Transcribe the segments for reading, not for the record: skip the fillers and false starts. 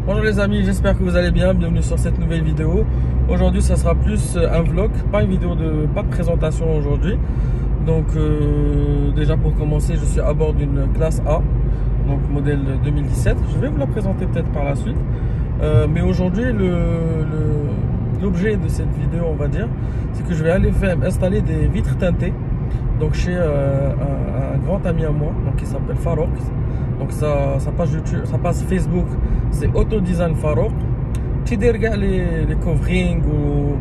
Bonjour les amis, j'espère que vous allez bien, bienvenue sur cette nouvelle vidéo. Aujourd'hui ça sera plus un vlog, pas une vidéo pas de présentation aujourd'hui. Donc déjà pour commencer, je suis à bord d'une classe A, donc modèle 2017. Je vais vous la présenter peut-être par la suite. Mais aujourd'hui l'objet de cette vidéo, on va dire, c'est que je vais aller installer des vitres teintées. Donc chez un grand ami à moi, donc qui s'appelle Farouk. Donc sa page YouTube, sa page Facebook, c'est Auto Design Farouk. Qui déroule les coverings ou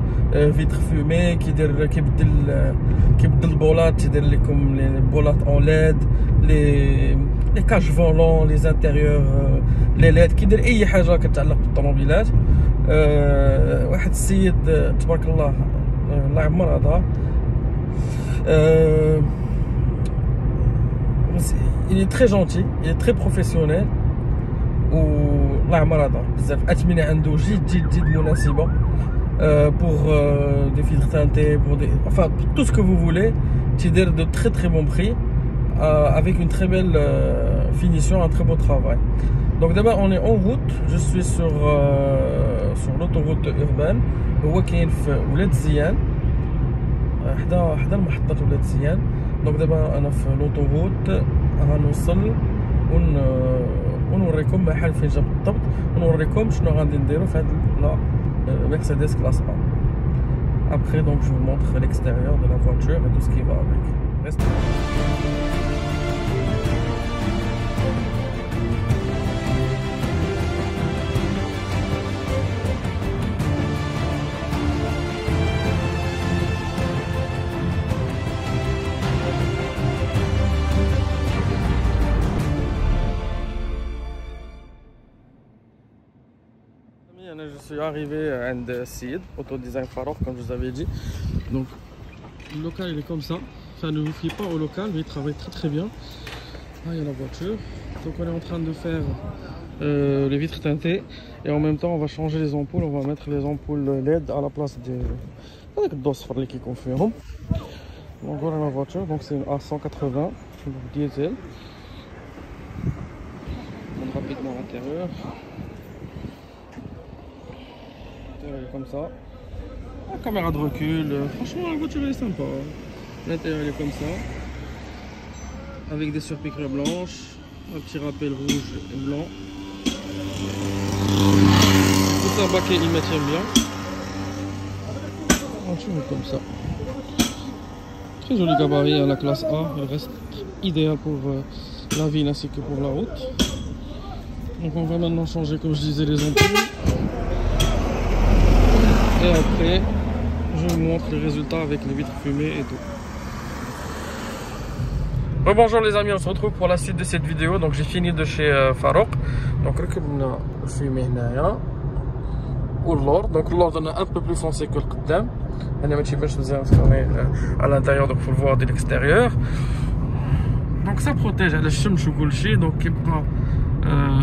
vitres fumées, qui déroule les bolates, qui déroule comme les bolates en LED, les caches volants, les intérieurs, les LED, qui déroule أي حاجة كتعلق بالطوموبيلات. واحد السيد تبارك الله الله يعمر هذا. Il est très gentil, il est très professionnel. والله عمر هذا بزاف اثمنه عنده جد مناسبه pour des filtres teintés, pour des, enfin tout ce que vous voulez. تيدير de très bon prix avec une très belle finition, un très beau travail. Donc d'abord on est en route, je suis sur l'autoroute urbaine. هو كاين في ولاد زيان حدا المحطة ولاد زيان. Donc دابا انا في l'autoroute غنوصل ونوريكم محل فين جا بالضبط، ونوريكم شنو غادي نديرو في هاد لا Mercedes classe A. Après donc je vous montre l'extérieur de la voiture et tout ce qui va avec. Restez. Je suis arrivé à Sid, Auto Design Farouk, comme je vous avais dit. Donc le local il est comme ça. Enfin, ne vous fiez pas au local, mais il travaille très bien. Là il y a la voiture. Donc on est en train de faire les vitres teintées et en même temps on va changer les ampoules. On va mettre les ampoules LED à la place des qui confirment. Donc voilà la voiture. Donc c'est une A180 diesel. On monte rapidement à l'intérieur. Comme ça, la caméra de recul, franchement la voiture est sympa. L'intérieur est comme ça, avec des surpiqûres blanches, un petit rappel rouge et blanc. Tout un baquet il maintient bien. Franchement comme ça. Très joli gabarit à la classe A, il reste idéal pour la ville ainsi que pour la route. Donc on va maintenant changer, comme je disais, les ampoules. Et après, je vous montre les résultats avec les vitres fumées et tout. Bonjour les amis, on se retrouve pour la suite de cette vidéo. Donc j'ai fini de chez Farouk. Donc ركبنا الفيمي هنايا واللور. Donc l'or est un peu plus foncé que le قدام. أنا ما تيبانش مزيان à l'intérieur, donc faut le voir de l'extérieur. Donc ça protège على الشمس وكلشي. Donc كيبقى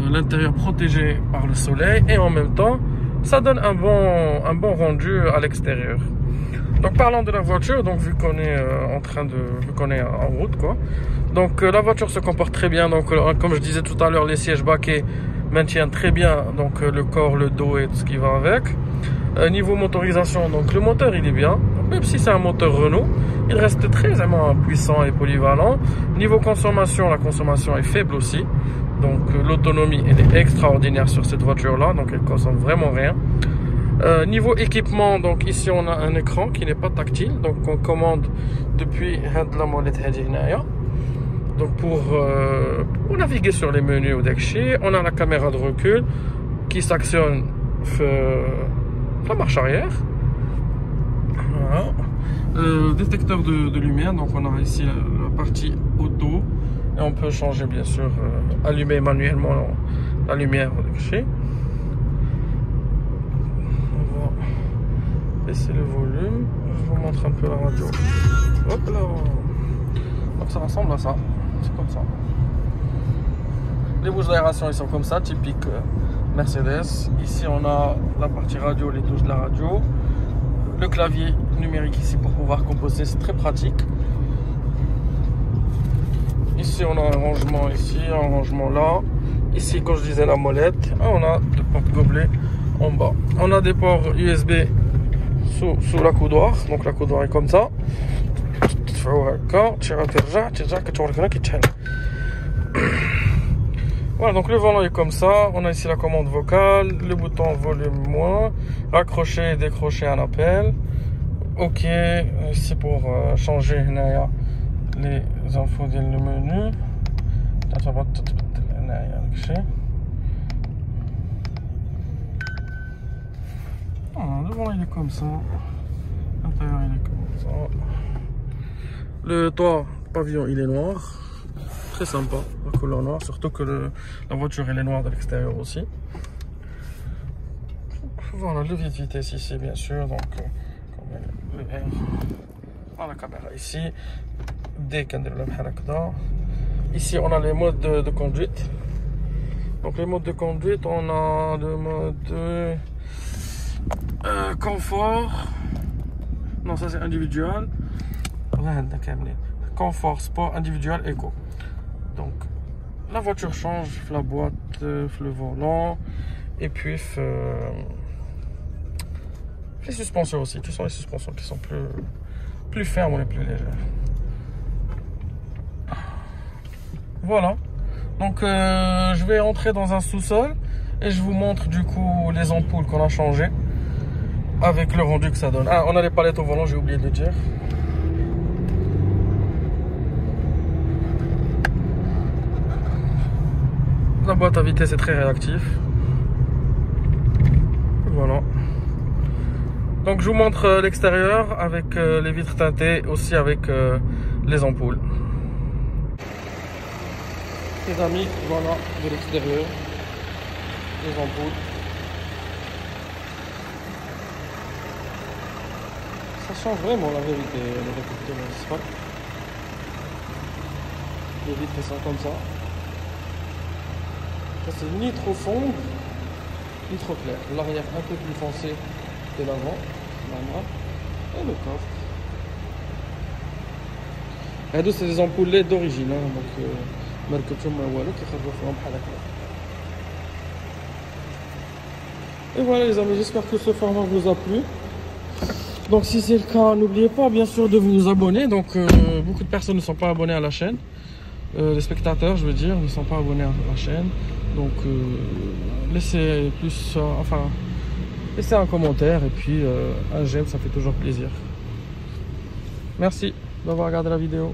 l'intérieur protégé par le soleil et en même temps ça donne un bon rendu à l'extérieur. Donc parlant de la voiture, donc vu qu'on est en route quoi. Donc la voiture se comporte très bien. Donc comme je disais tout à l'heure, les sièges baquets maintiennent très bien donc le corps, le dos et tout ce qui va avec. Niveau motorisation, donc le moteur il est bien. Donc, même si c'est un moteur Renault, il reste très puissant et polyvalent. Niveau consommation, la consommation est faible aussi. Donc l'autonomie elle est extraordinaire sur cette voiture là, donc elle consomme vraiment rien. Niveau équipement, donc ici on a un écran qui n'est pas tactile, donc on commande depuis la molette. Donc pour naviguer sur les menus ou d'Ekchi, on a la caméra de recul qui s'actionne la marche arrière. Voilà. Détecteur de lumière, donc on a ici la partie auto. Et on peut changer bien sûr, allumer manuellement la lumière d'Ekchi. On va baisser le volume. Je vous montre un peu la radio. Hop là. Donc ça ressemble à ça. C'est comme ça. Les bouches d'aération ils sont comme ça, typique Mercedes. Ici on a la partie radio, les touches de la radio. Le clavier numérique ici pour pouvoir composer, c'est très pratique. Ici on a un rangement ici, un rangement là. Ici, comme je disais, la molette. On a deux portes gobelets en bas. On a des ports USB sous la coudoir. Donc la coudoir est comme ça. Voilà, donc le volant est comme ça. On a ici la commande vocale, le bouton volume moins, raccrocher et décrocher un appel. Ok, ici pour changer les infos du menu. Le volant il est comme ça. L'intérieur il est comme ça. Le toit pavillon il est noir. Très sympa, la couleur noire, surtout que la voiture elle est noire de l'extérieur aussi. Voilà, le levier de vitesse ici bien sûr, donc le R dans la caméra ici. Ici on a les modes de conduite. Donc les modes de conduite, on a le mode confort. Non, ça c'est individuel. Confort, sport, individuel, éco. Donc la voiture change, la boîte, le volant, et puis les suspensions aussi. Ce sont les suspensions qui sont plus fermes et plus légères. Voilà. Donc je vais entrer dans un sous-sol et je vous montre du coup les ampoules qu'on a changées avec le rendu que ça donne. Ah, on a les palettes au volant, j'ai oublié de le dire. La boîte à vitesse est très réactive. Voilà. Donc je vous montre l'extérieur avec les vitres teintées, aussi avec les ampoules. Les amis, voilà de l'extérieur les ampoules. Ça change vraiment la vérité, le réflecteur, n'est-ce pas? Les vitres sont comme ça. C'est ni trop sombre, ni trop clair. L'arrière un peu plus foncé que l'avant, normal. Et le coffre. Et deux, c'est des ampoules LED d'origine, hein, donc et voilà les amis, j'espère que ce format vous a plu. Donc si c'est le cas, n'oubliez pas bien sûr de vous abonner. Donc beaucoup de personnes ne sont pas abonnées à la chaîne. Les spectateurs, je veux dire, ne sont pas abonnés à la chaîne. Donc laissez laissez un commentaire et puis un j'aime, ça fait toujours plaisir. Merci d'avoir regardé la vidéo.